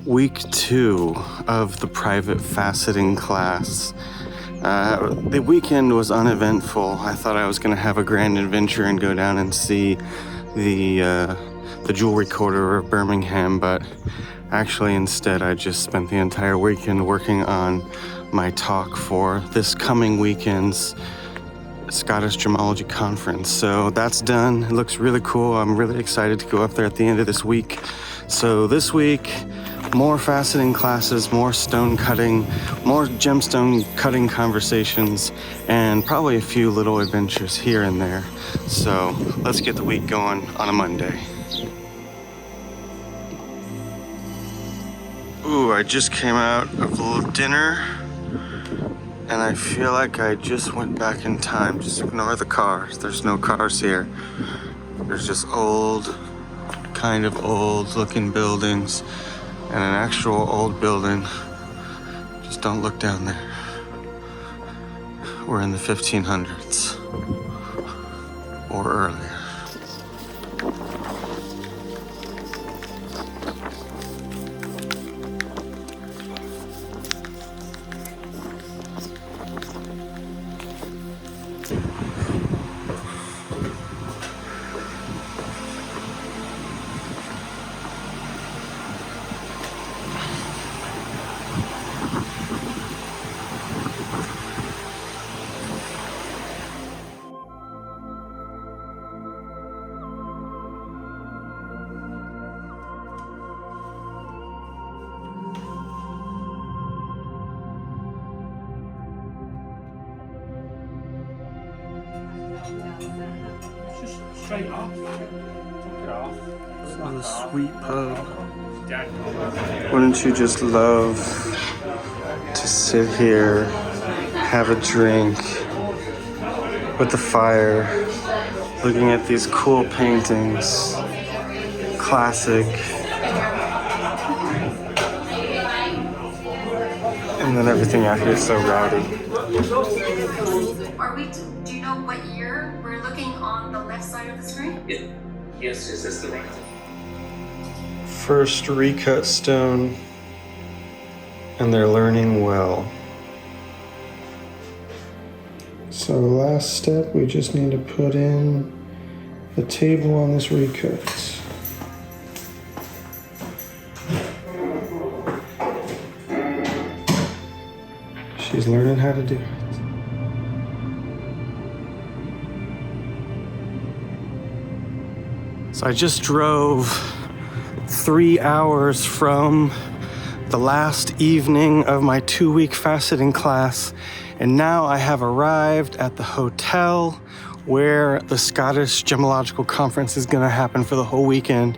week 2 of the private faceting class. The weekend was uneventful. I thought I was going to have a grand adventure and go down and see the jewelry quarter of Birmingham, but actually instead I just spent the entire weekend working on my talk for this coming weekend's Scottish Gemology conference. So that's done. It looks really cool. I'm really excited to go up there at the end of this week. So this week, more faceting classes, more stone cutting, more gemstone cutting conversations, and probably a few little adventures here and there. So let's get the week going on a Monday. Ooh, I just came out of a little dinner, and I feel like I just went back in time. Just ignore the cars. There's no cars here. There's just kind of old looking buildings and an actual old building. Just don't look down there. We're in the 1500s or earlier. Just straight off. Took it off. This is a sweet pub. Wouldn't you just love to sit here, have a drink with the fire, looking at these cool paintings, classic, and then everything out here is so rowdy. Do you know what year we're looking on the left side of the screen? Yes, is this the right? First recut stone, and they're learning well. So last step, we just need to put in the table on this recut. She's learning how to do it. So I just drove 3 hours from the last evening of my 2-week faceting class, and now I have arrived at the hotel where the Scottish Gemmological conference is gonna happen for the whole weekend.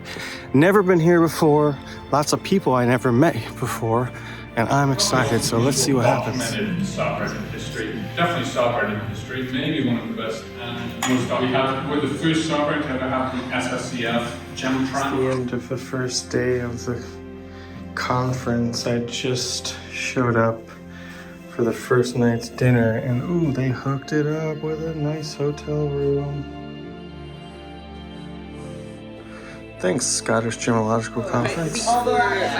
Never been here before, lots of people I never met before, and I'm excited, so let's see what happens. Software in history, definitely software in history, maybe one of the best. We're the first software to ever have the SSCF gem It's the end of the first day of the conference. I just showed up for the first night's dinner, and ooh, they hooked it up with a nice hotel room. Thanks, Scottish Gemmological Conference. I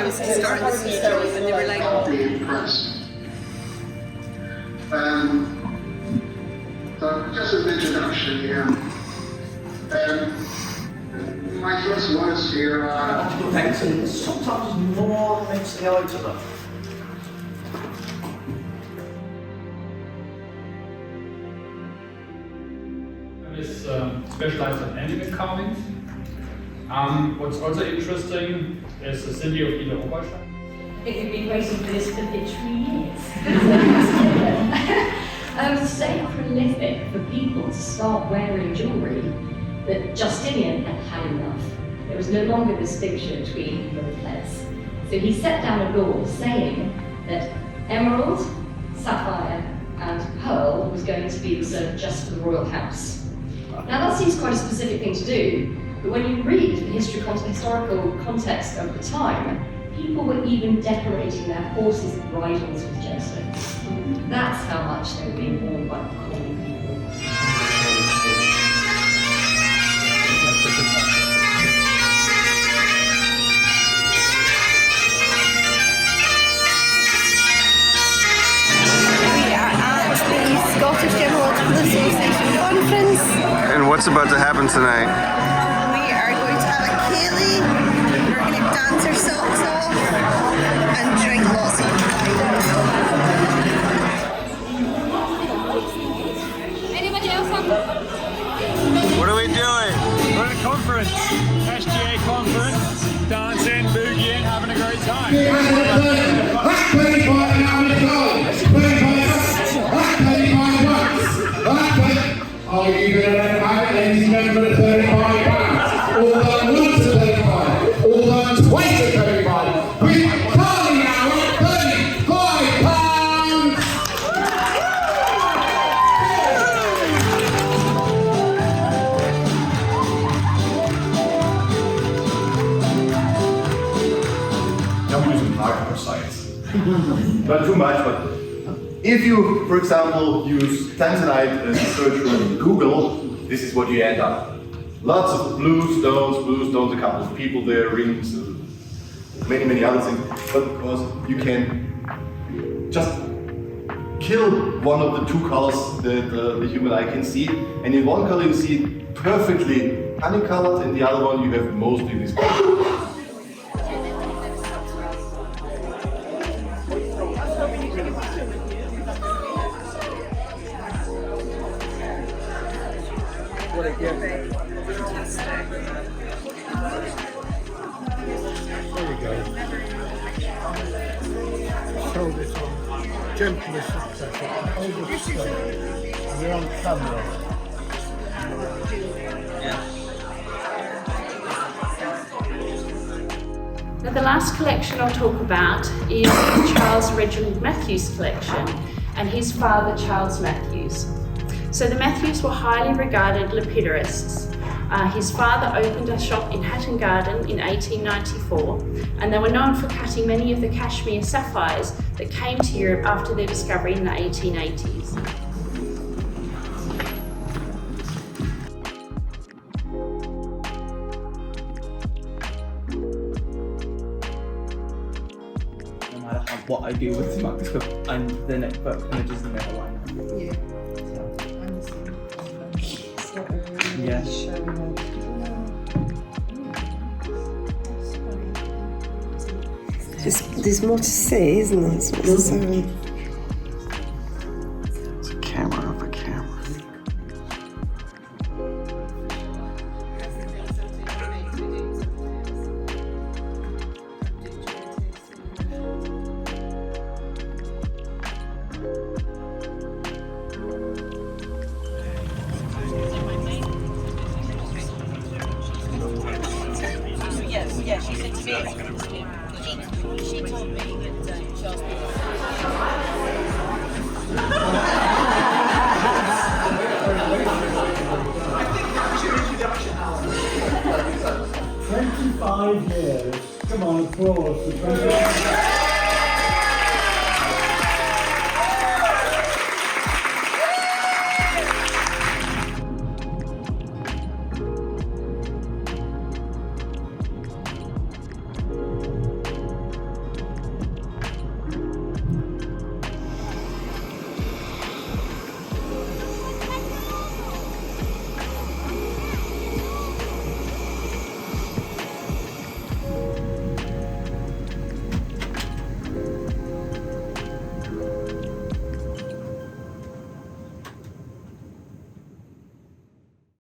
was starting to see those and they were like, impressed. So just as an introduction here, my first words here are... Sometimes more meets the eye to them. Is specialized in animal carvings. What's also interesting is the city of Ida Oberstein. I think we've been waiting for this for literally years. It was so prolific for people to start wearing jewellery that Justinian had had enough. There was no longer distinction between both heads. So he set down a law saying that emerald, sapphire, and pearl was going to be reserved just for the royal house. Now that seems quite a specific thing to do, but when you read the historical context of the time, people were even decorating their horses and bridles with gemstones. That's how much they were being worn by the common people. what's about to happen tonight? We are going to have a Kaylee, we're going to dance our socks off and drink lots of wine. Anybody else on? What are we doing? We're at a conference, SGA conference, dancing, boogieing, having a great time. Are you going to let him have it, ladies and gentlemen, at £35? All done once at 35, all done twice at 35. With Carly now at £35. I'm using hardcore science. Not too much, but if you, for example, use tanzanite as a search on Google, this is what you end up. Lots of blue stones, a couple of people there, rings, many other things. But of course, you can just kill one of the two colors that the human eye can see, and in one color you see it perfectly honey-colored, and the other one you have mostly this color. Shoulders on, gently succession, over the slope. We're on camera. Now the last collection I'll talk about is Charles Reginald Matthews' collection and his father Charles Matthews. So the Matthews were highly regarded lapidarists. His father opened a shop in Hatton Garden in 1894, and they were known for cutting many of the cashmere sapphires that came to Europe after their discovery in the 1880s. No matter what I do with the microscope, and the images never line up. Yeah. Yeah. There's more to see, isn't there? It's a camera of a camera. Yeah, she said to me, she told me that Charles I think that was your introduction, Alan. 25 years. Come on, applause for 25 years.